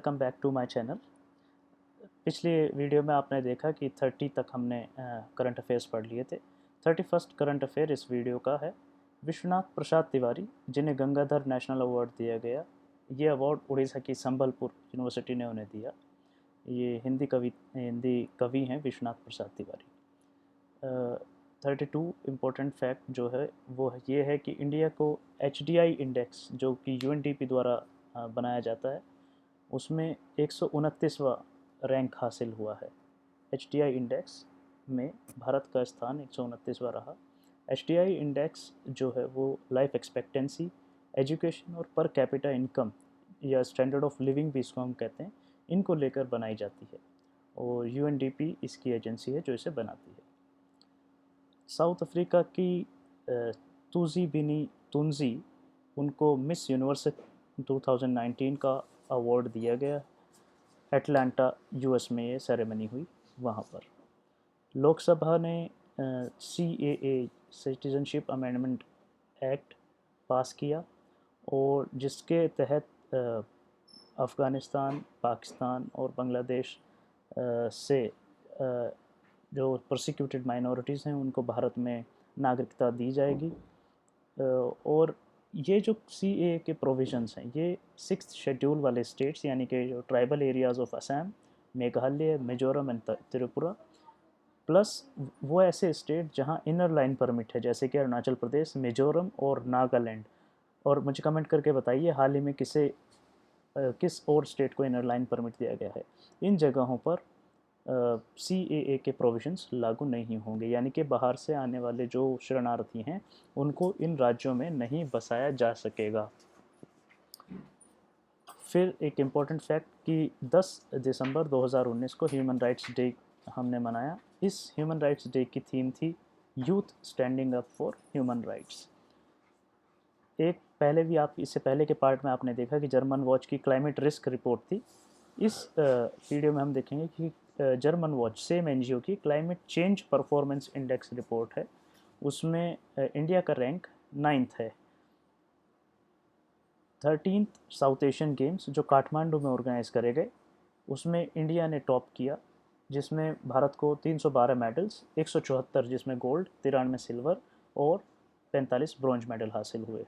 Welcome back to my channel. पिछले video में आपने देखा कि 30 तक हमने करंट अफेयर्स पढ़ लिए थे। 31st करंट अफेयर इस वीडियो का है। विश्वनाथ प्रसाद तिवारी, जिन्हें गंगाधर नेशनल अवार्ड दिया गया, ये अवार्ड उड़ीसा की संबलपुर यूनिवर्सिटी ने उन्हें दिया। ये हिंदी कवि हैं विश्वनाथ प्रसाद तिवारी। 32 इम्पोर्टेंट फैक्ट जो है वो ये है कि इंडिया को HDI इंडेक्स, जो कि UNDP द्वारा बनाया जाता है, उसमें 129वां रैंक हासिल हुआ है। HDI इंडेक्स में भारत का स्थान 129वां रहा। HDI इंडेक्स जो है वो लाइफ एक्सपेक्टेंसी, एजुकेशन और पर कैपिटा इनकम या स्टैंडर्ड ऑफ लिविंग भी इसको हम कहते हैं, इनको लेकर बनाई जाती है और UNDP इसकी एजेंसी है जो इसे बनाती है। साउथ अफ्रीका की तुजी बिनी तुनजी, उनको मिस यूनिवर्स 2019 का अवार्ड दिया गया। एटलांटा US में ये सेरेमनी हुई, वहाँ पर लोकसभा ने CAA सिटीजनशिप अमेंडमेंट एक्ट पास किया और जिसके तहत अफ़गानिस्तान, पाकिस्तान और बांग्लादेश से जो प्रोसिक्यूटेड माइनॉरिटीज़ हैं उनको भारत में नागरिकता दी जाएगी। और ये जो CAA के प्रोविजंस हैं ये 6th शेड्यूल वाले स्टेट्स यानी कि जो tribal areas of Assam, Meghalaya, Mizoram and Tripura, plus वो ऐसे स्टेट जहाँ इनर लाइन परमिट है जैसे कि अरुणाचल प्रदेश, मिजोरम और नागालैंड। और मुझे कमेंट करके बताइए हाल ही में किस और स्टेट को इनर लाइन परमिट दिया गया है। इन जगहों पर CAA के प्रोविजंस लागू नहीं होंगे, यानी कि बाहर से आने वाले जो शरणार्थी हैं उनको इन राज्यों में नहीं बसाया जा सकेगा। फिर एक इम्पॉर्टेंट फैक्ट कि 10 दिसंबर 2019 को ह्यूमन राइट्स डे हमने मनाया। इस ह्यूमन राइट्स डे की थीम थी youth standing up for human rights. इससे पहले के पार्ट में आपने देखा कि जर्मन वॉच की क्लाइमेट रिस्क रिपोर्ट थी। इस वीडियो में हम देखेंगे कि जर्मन वॉच सेम NGO की climate change performance index report है। उसमें इंडिया का रैंक 9th है। 13th साउथ एशियन गेम्स जो काठमांडू में ऑर्गेनाइज करे गए, उसमें इंडिया ने टॉप किया, जिसमें भारत को 312 मेडल्स, 174 जिसमें गोल्ड, 93 सिल्वर और 45 ब्रॉन्ज मेडल हासिल हुए।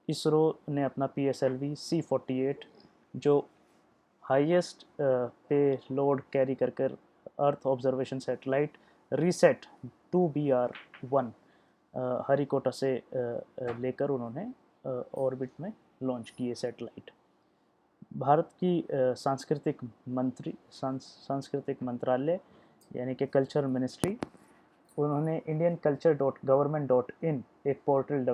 इसरो ने अपना PSLV C-48 जो हाईएस्ट पे लोड कैरी कर earth observation satellite reset 2BR-1 Harikota से लेकर उन्होंने ऑर्बिट में लॉन्च किए सैटेलाइट। भारत की सांस्कृतिक मंत्रालय यानी कि कल्चर मिनिस्ट्री, उन्होंने indiancculture.government.in एक पोर्टल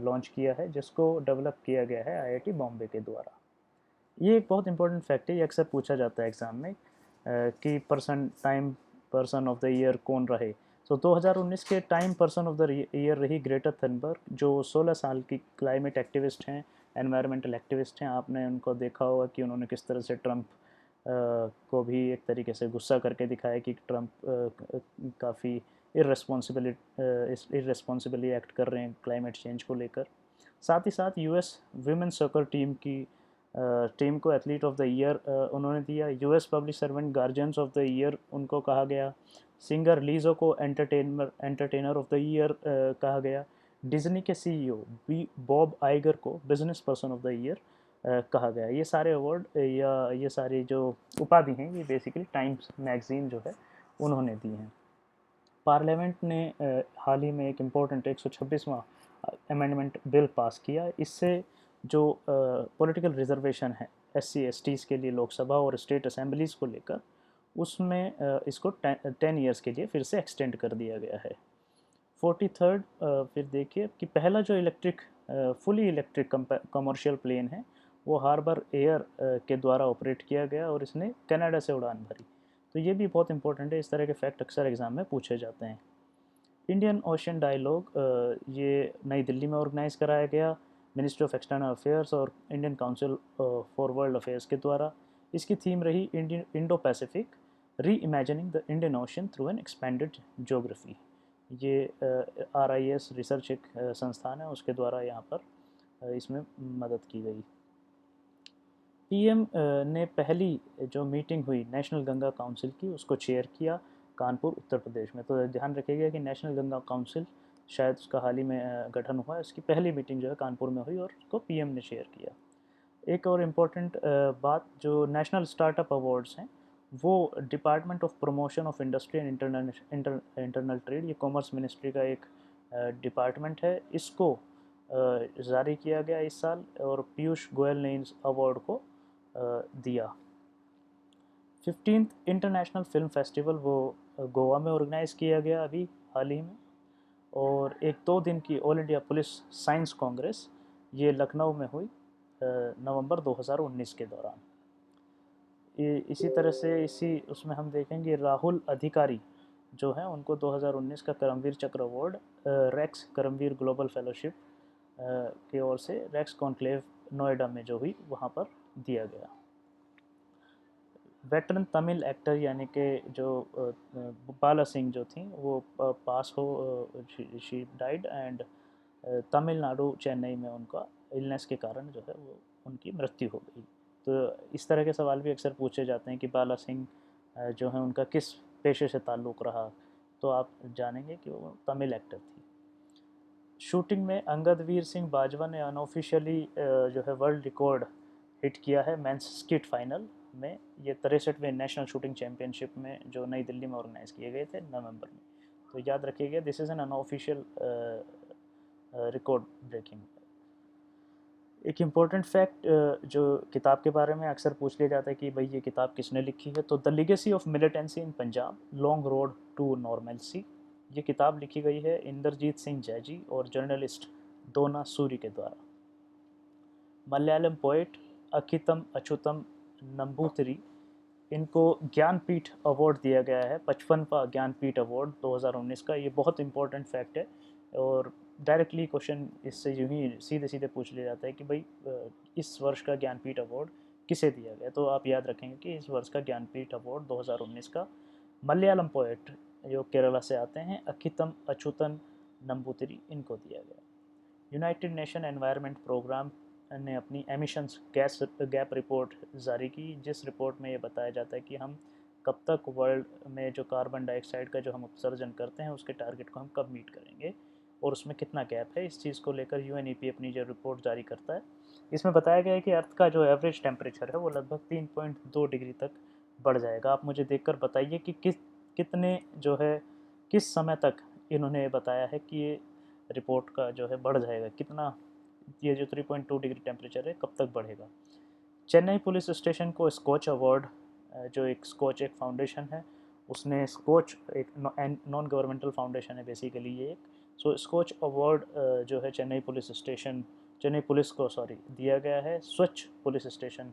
लॉन्च किया है जिसको डेवलप किया गया है IIT बॉम्बे के द्वारा। ये एक बहुत इंपॉर्टेंट फैक्ट है, ये अक्सर पूछा जाता है एग्ज़ाम में कि पर्सन ऑफ द ईयर कौन रहे। 2019 के time person of the year रही ग्रेटा थनबर्ग, जो 16 साल की क्लाइमेट एक्टिविस्ट हैं, एनवायरमेंटल एक्टिविस्ट हैं। आपने उनको देखा होगा कि उन्होंने किस तरह से ट्रंप को भी एक तरीके से गुस्सा करके दिखाया कि ट्रंप काफ़ी इर्रेस्पॉन्सिबली एक्ट कर रहे हैं क्लाइमेट चेंज को लेकर। साथ ही साथ US विमेंस सॉकर टीम को एथलीट ऑफ द ईयर उन्होंने दिया। US public servant guardians of the year उनको कहा गया। सिंगर लीजो को एंटरटेनर ऑफ द ईयर कहा गया। डिज्नी के CEO बॉब आइगर को business person of the year कहा गया। ये सारे अवार्ड या ये सारी जो उपाधि हैं ये बेसिकली टाइम्स मैगजीन जो है उन्होंने दी हैं। पार्लियामेंट ने हाल ही में एक इम्पोर्टेंट 126वां अमेंडमेंट बिल पास किया। इससे जो पॉलिटिकल रिजर्वेशन है SC/STs के लिए लोकसभा और स्टेट असेंबलीज़ को लेकर, उसमें इसको 10 ईयर्स के लिए फिर से एक्सटेंड कर दिया गया है। 43rd फिर देखिए कि पहला जो फुली इलेक्ट्रिक कमर्शियल प्लेन है वो हार्बर एयर के द्वारा ऑपरेट किया गया और इसने कनाडा से उड़ान भरी। तो ये भी बहुत इंपॉर्टेंट है, इस तरह के फैक्ट अक्सर एग्ज़ाम में पूछे जाते हैं। इंडियन ओशन डायलॉग ये नई दिल्ली में ऑर्गेनाइज़ कराया गया मिनिस्ट्री ऑफ एक्सटर्नल अफेयर्स और Indian council for world affairs के द्वारा। इसकी थीम रही इंडो पैसिफिक री imagining the Indian ocean through an expanded geography. ये RIS रिसर्च एक संस्थान है, उसके द्वारा यहाँ पर इसमें मदद की गई। पीएम ने पहली जो मीटिंग हुई नेशनल गंगा काउंसिल की उसको चेयर किया कानपुर उत्तर प्रदेश में। तो ध्यान रखिएगा कि नेशनल गंगा काउंसिल शायद उसका हाल ही में गठन हुआ है, उसकी पहली मीटिंग जो है कानपुर में हुई और उसको पीएम ने चेयर किया। एक और इम्पोर्टेंट बात, जो नेशनल स्टार्टअप अवार्ड्स हैं वो department of promotion of industry and internal trade, ये कॉमर्स मिनिस्ट्री का एक डिपार्टमेंट है, इसको जारी किया गया इस साल और पीयूष गोयल ने इस अवार्ड को दिया। 15th इंटरनेशनल फिल्म फेस्टिवल वो गोवा में ऑर्गेनाइज़ किया गया अभी हाल ही में। और एक 2 दिन की all India police science Congress ये लखनऊ में हुई नवंबर 2019 के दौरान। इसी तरह से इसी उसमें हम देखेंगे राहुल अधिकारी जो हैं उनको 2019 का Karmaveer Chakra award REX Karmaveer global fellowship की ओर से रेक्स कॉन्क्लेव नोएडा में जो हुई वहाँ पर दिया गया। वेटरन तमिल एक्टर यानी कि जो बाला सिंह जो थी वो पास हो, she died and Tamil Nadu Chennai में उनका इलनेस के कारण जो है वो उनकी मृत्यु हो गई। तो इस तरह के सवाल भी अक्सर पूछे जाते हैं कि बाला सिंह जो है उनका किस पेशे से ताल्लुक़ रहा, तो आप जानेंगे कि वो तमिल एक्टर थी। शूटिंग में अंगद वीर सिंह बाजवा ने अनऑफिशियली जो है वर्ल्ड रिकॉर्ड हिट किया है मेंस स्किट फाइनल में। ये 63वें नेशनल शूटिंग चैम्पियनशिप में जो नई दिल्ली में ऑर्गेनाइज़ किए गए थे नवंबर में। तो याद रखिएगा this is an unofficial record breaking. एक इम्पॉर्टेंट फैक्ट जो किताब के बारे में अक्सर पूछ लिया जाता है कि भाई ये किताब किसने लिखी है, तो the legacy of militancy in Punjab long road to normalcy, ये किताब लिखी गई है इंद्रजीत सिंह जैजी और जर्नलिस्ट दोना सूरी के द्वारा। मलयालम पोइट अकितम अच्युतम नंबूतिरी, इनको ज्ञानपीठ अवार्ड दिया गया है, 55वां ज्ञानपीठ अवार्ड 2019 का। ये बहुत इंपॉर्टेंट फैक्ट है और डायरेक्टली क्वेश्चन इससे यूँ ही सीधे सीधे पूछ लिया जाता है कि भाई इस वर्ष का ज्ञानपीठ अवार्ड किसे दिया गया। तो आप याद रखेंगे कि इस वर्ष का ज्ञानपीठ अवार्ड 2019 का मलयालम पोएट जो केरला से आते हैं अकितम अच्युतन नंबूतिरी, इनको दिया गया। यूनाइटेड नेशन एनवायरनमेंट प्रोग्राम ने अपनी एमिशंस गैस गैप रिपोर्ट जारी की, जिस रिपोर्ट में ये बताया जाता है कि हम कब तक वर्ल्ड में जो कार्बन डाइऑक्साइड का जो हम उत्सर्जन करते हैं उसके टारगेट को हम कब मीट करेंगे और उसमें कितना गैप है। इस चीज़ को लेकर यूएनईपी अपनी जो रिपोर्ट जारी करता है, इसमें बताया गया है कि अर्थ का जो एवरेज टेम्परेचर है वो लगभग 3.2 डिग्री तक बढ़ जाएगा। आप मुझे देखकर बताइए कि कितने जो है किस समय तक इन्होंने बताया है कि ये रिपोर्ट का जो है बढ़ जाएगा, कितना ये जो 3.2 डिग्री टेम्परेचर है कब तक बढ़ेगा। चेन्नई पुलिस स्टेशन को स्कॉच अवार्ड, जो एक स्कॉच एक फाउंडेशन है, उसने स्कॉच एक नॉन गवर्नमेंटल फाउंडेशन है बेसिकली ये एक, सो स्कॉच अवार्ड जो है चेन्नई पुलिस को दिया गया है स्वच्छ पुलिस स्टेशन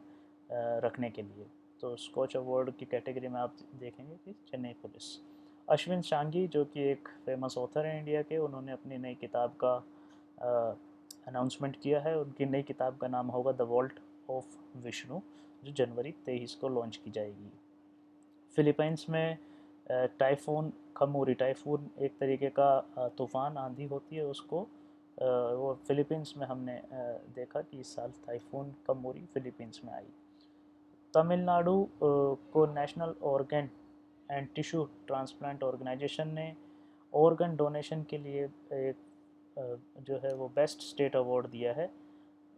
रखने के लिए। तो स्कॉच अवार्ड की कैटेगरी में आप देखेंगे कि चेन्नई पुलिस। अश्विन शांगी जो कि एक फेमस ऑथर हैं इंडिया के, उन्होंने अपनी नई किताब का अनाउंसमेंट किया है। उनकी नई किताब का नाम होगा द वॉल्ट ऑफ विष्णु, जो जनवरी 23 को लॉन्च की जाएगी। फिलीपींस में टाइफून खमूरी, टाइफून एक तरीके का तूफ़ान आंधी होती है, उसको वो फिलीपींस में हमने देखा कि इस साल टाइफून खमूरी फिलीपींस में आई। तमिलनाडु को national organ and tissue transplant organisation ने ऑर्गन डोनेशन के लिए एक जो है वो बेस्ट स्टेट अवार्ड दिया है।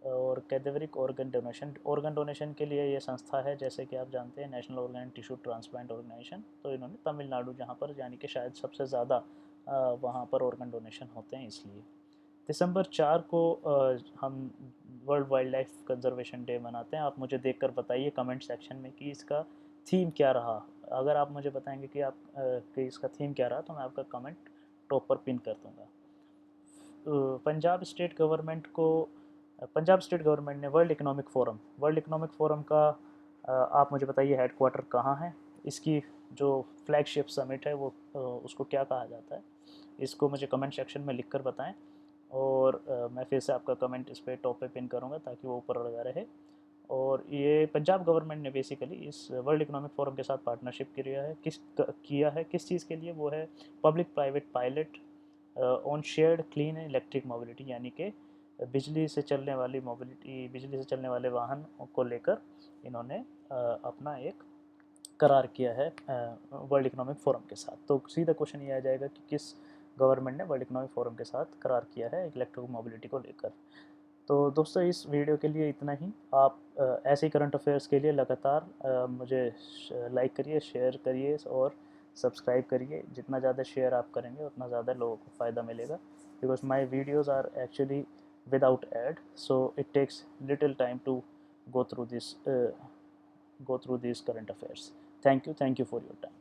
और कैडेवरिक ऑर्गन डोनेशन के लिए ये संस्था है, जैसे कि आप जानते हैं national organ and tissue transplant organisation. तो इन्होंने तमिलनाडु जहाँ पर यानी कि शायद सबसे ज़्यादा वहाँ पर ऑर्गन डोनेशन होते हैं, इसलिए दिसंबर 4 को हम world wild life conservation day मनाते हैं। आप मुझे देखकर बताइए कमेंट सेक्शन में कि इसका थीम क्या रहा। अगर आप मुझे बताएंगे कि कि इसका थीम क्या रहा तो मैं आपका कमेंट टॉप पर पिन कर दूँगा। पंजाब स्टेट गवर्नमेंट ने वर्ल्ड इकोनॉमिक फोरम का आप मुझे बताइए हेडक्वार्टर कहाँ है, इसकी जो फ्लैगशिप समिट है वो उसको क्या कहा जाता है, इसको मुझे कमेंट सेक्शन में लिखकर बताएं। और मैं फिर से आपका कमेंट इस पर टॉप पे पिन करूँगा ताकि वो ऊपर लगा रहे। और ये पंजाब गवर्नमेंट ने बेसिकली इस वर्ल्ड इकोनॉमिक फोरम के साथ पार्टनरशिप किया है किस चीज़ के लिए, वो है public private pilot on shared clean electric mobility, यानी कि बिजली से चलने वाली मोबिलिटी, बिजली से चलने वाले वाहन को लेकर इन्होंने अपना एक करार किया है वर्ल्ड इकोनॉमिक फोरम के साथ। तो सीधा क्वेश्चन ये आ जाएगा कि किस गवर्नमेंट ने वर्ल्ड इकोनॉमिक फोरम के साथ करार किया है इलेक्ट्रिक मोबिलिटी को लेकर। तो दोस्तों इस वीडियो के लिए इतना ही। आप ऐसे ही करंट अफेयर्स के लिए लगातार मुझे लाइक करिए, शेयर करिए और सब्सक्राइब करिए। जितना ज़्यादा शेयर आप करेंगे उतना ज़्यादा लोगों को फ़ायदा मिलेगा, because my videos are actually without ad, so it takes little time to go through this go through these current affairs. Thank you for your time.